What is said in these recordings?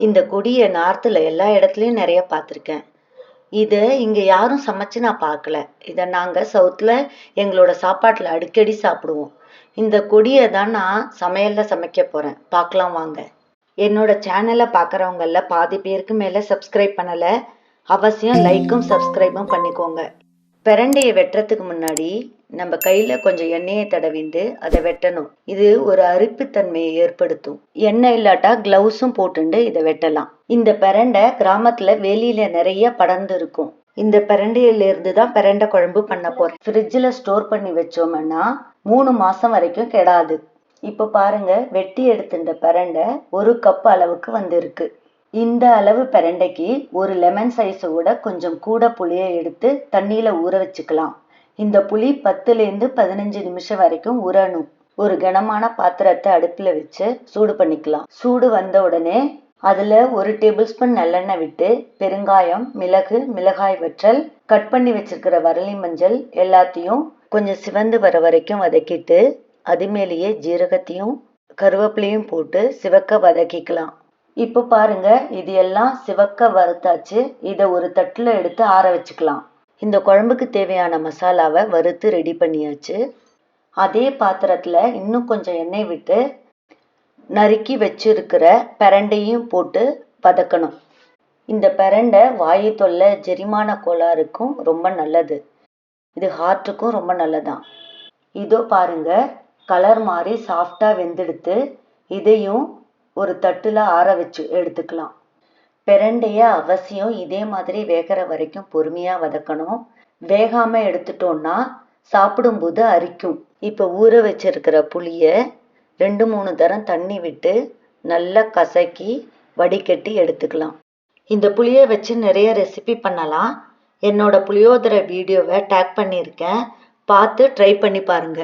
இந்த கொடியை நார்த்தில் எல்லா இடத்துலையும் நிறைய பார்த்துருக்கேன். இதை இங்கே யாரும் சமைச்சு நான் பார்க்கல. இதை நாங்கள் சவுத்தில் எங்களோட சாப்பாட்டில் அடிக்கடி சாப்பிடுவோம். இந்த கொடியை தான் நான் சமையலில் சமைக்க போகிறேன். பார்க்கலாம் வாங்க. என்னோட சேனலை பார்க்குறவங்கள பாதி பேருக்கு மேலே சப்ஸ்கிரைப் பண்ணலை. அவசியம் லைக்கும் சப்ஸ்கிரைபும் பண்ணிக்கோங்க. பிரண்டையை வெட்டுறதுக்கு முன்னாடி நம்ம கையில கொஞ்சம் எண்ணெயை தடவிண்டு அதை வெட்டணும். இது ஒரு அரிப்புத்தன்மையை ஏற்படுத்தும். எண்ணெய் இல்லாட்டா கிளவுஸும் போட்டுண்டு இதை வெட்டலாம். இந்த பிரண்டை கிராமத்துல வேலியில நிறைய படர்ந்து இருக்கும். இந்த பிரண்டையில இருந்து தான் பிரண்டை குழம்பு பண்ண போறேன். ஃப்ரிட்ஜில் ஸ்டோர் பண்ணி வச்சோம்னா 3 மாசம் வரைக்கும் கெடாது. இப்ப பாருங்க, வெட்டி எடுத்துட்ட பிரண்டை 1 கப் அளவுக்கு வந்திருக்கு. இந்த அளவு பிரண்டைக்கு ஒரு லெமன் சைஸை விட கொஞ்சம் கூட புளியை எடுத்து தண்ணியில ஊற வச்சுக்கலாம். இந்த புளி 10லேருந்து 15 நிமிஷம் வரைக்கும் ஊறணும். ஒரு கனமான பாத்திரத்தை அடுப்புல வச்சு சூடு பண்ணிக்கலாம். சூடு வந்த உடனே அதுல 1 டேபிள் ஸ்பூன் நல்லெண்ணெய் விட்டு பெருங்காயம், மிளகு, மிளகாய் வற்றல், கட் பண்ணி வச்சிருக்கிற வரலி மஞ்சள் எல்லாத்தையும் கொஞ்சம் சிவந்து வர வரைக்கும் வதக்கிட்டு அது மேலேயே ஜீரகத்தையும் கருவேப்பிலையும் போட்டு சிவக்க வதக்கிக்கலாம். இப்போ பாருங்க, இது எல்லாம் சிவக்க வறுத்தாச்சு. இதை ஒரு தட்டுல எடுத்து ஆற வச்சுக்கலாம். இந்த குழம்புக்கு தேவையான மசாலாவை வறுத்து ரெடி பண்ணியாச்சு. அதே பாத்திரத்துல இன்னும் கொஞ்சம் எண்ணெய் விட்டு நறுக்கி வச்சிருக்கிற பிரண்டையும் போட்டு வதக்கணும். இந்த பிரண்டை வாயு தொல்லை, ஜெரிமான கோளாறுக்கும் ரொம்ப நல்லது. இது ஹார்ட்டுக்கும் ரொம்ப நல்லதான். இதோ பாருங்க, கலர் மாதிரி சாஃப்டா வெந்தெடுத்து இதையும் ஒரு தட்டுல ஆற வச்சு எடுத்துக்கலாம். பிரண்டைய அவசியம் இதே மாதிரி வேகிற வரைக்கும் பொறுமையா வதக்கணும். வேகாம எடுத்துட்டோம்னா சாப்பிடும்போது அரிக்கும். இப்ப ஊற வச்சிருக்கிற புளிய 2-3 தரம் தண்ணி விட்டு நல்லா கசக்கி வடிகட்டி எடுத்துக்கலாம். இந்த புளியை வச்சு நிறைய ரெசிபி பண்ணலாம். என்னோட புளியோதரை வீடியோவை டேக் பண்ணியிருக்கேன், பார்த்து ட்ரை பண்ணி பாருங்க.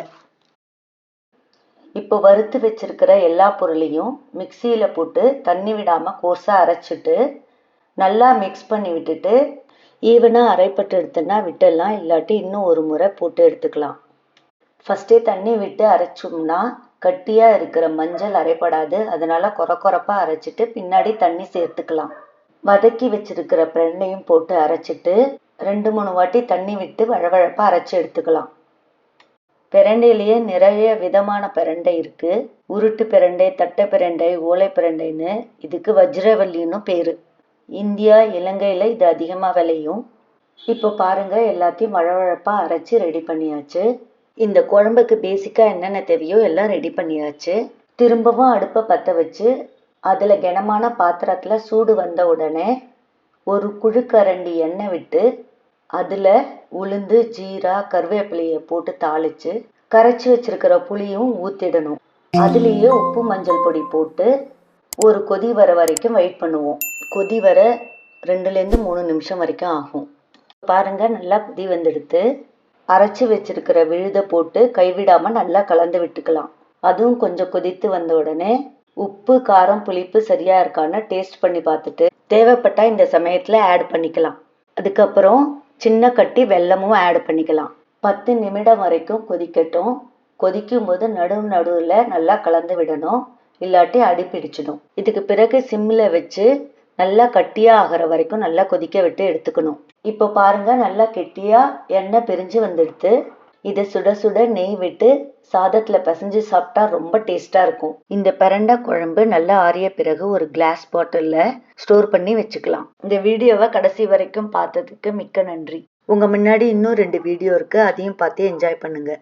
இப்போ வறுத்து வச்சிருக்கிற எல்லா பொருளையும் மிக்சியில போட்டு தண்ணி விடாம கோர்ஸா அரைச்சிட்டு நல்லா மிக்ஸ் பண்ணி விட்டுட்டு ஈவனா அரைப்பட்டு எடுத்தோன்னா விட்டுடலாம். இல்லாட்டி இன்னும் ஒரு முறை போட்டு எடுத்துக்கலாம். ஃபர்ஸ்டே தண்ணி விட்டு அரைச்சோம்னா கட்டியா இருக்கிற மஞ்சள் அரைப்படாது. அதனால கொரப்பா அரைச்சிட்டு பின்னாடி தண்ணி சேர்த்துக்கலாம். வதக்கி வச்சிருக்கிற பிரண்டையும் போட்டு அரைச்சிட்டு 2-3 வாட்டி தண்ணி விட்டு வழவழப்பா அரைச்சி எடுத்துக்கலாம். பிரண்டையிலேயே நிறைய விதமான பிரண்டை இருக்கு. உருட்டு பிரண்டை, தட்டை பிரண்டை, ஓலை பிரண்டைன்னு. இதுக்கு வஜ்ரவல்லின்னு பேரு. இந்தியா, இலங்கையில இது அதிகமா விளையும். இப்போ பாருங்க, எல்லாத்தையும் வழவழப்பா அரைச்சி ரெடி பண்ணியாச்சு. இந்த குழம்புக்கு பேசிக்கா என்னென்ன தேவையோ எல்லாம் ரெடி பண்ணியாச்சு. திரும்பவும் அடுப்பை பற்ற வச்சு அதுல கனமான பாத்திரத்துல சூடு வந்த உடனே ஒரு குழுக்கரண்டி எண்ணெய் விட்டு அதுல உளுந்து, ஜீரா, கருவேப்பிலைய போட்டு தாளிச்சு கரைச்சி வச்சிருக்கிற புளியும் ஊத்திடணும். அதுலேயே உப்பு, மஞ்சள் பொடி போட்டு ஒரு கொதி வர வரைக்கும் வெயிட் பண்ணுவோம். கொதி வர 2லேருந்து 3 நிமிஷம் வரைக்கும் ஆகும். பாருங்க, நல்லா கொதி வந்துடுத்து. அரைச்சி வச்சிருக்கிற விழுத போட்டு கைவிடாம நல்லா கலந்து விட்டுக்கலாம். அதுவும் கொஞ்சம் கொதித்து வந்த உடனே உப்பு, காரம், புளிப்பு சரியா இருக்கான்னு டேஸ்ட் பண்ணி பார்த்துட்டு தேவைப்பட்டா இந்த சமயத்துல ஆட் பண்ணிக்கலாம். அதுக்கப்புறம் சின்ன கட்டி வெல்லமும் ஆட் பண்ணிக்கலாம். 10 நிமிடம் வரைக்கும் கொதிக்கட்டும். கொதிக்கும் போது நடுவுல நல்லா கலந்து விடணும், இல்லாட்டி அடி பிடிச்சிடும். இதுக்கு பிறகு சிம்ல வச்சு நல்லா கட்டியா ஆகிற வரைக்கும் நல்லா கொதிக்க விட்டு எடுத்துக்கணும். இப்போ பாருங்க, நல்லா கெட்டியா எண்ணெய் பிரிஞ்சு வந்துடுத்து. இதை சுட சுட நெய் விட்டு சாதத்துல பிசைஞ்சு சாப்பிட்டா ரொம்ப டேஸ்டா இருக்கும். இந்த பிரண்டை குழம்பு நல்லா ஆறிய பிறகு ஒரு கிளாஸ் பாட்டில்ல ஸ்டோர் பண்ணி வச்சுக்கலாம். இந்த வீடியோவை கடைசி வரைக்கும் பார்த்ததுக்கு மிக்க நன்றி. உங்க முன்னாடி இன்னும் 2 வீடியோ இருக்கு, அதையும் பார்த்து என்ஜாய் பண்ணுங்க.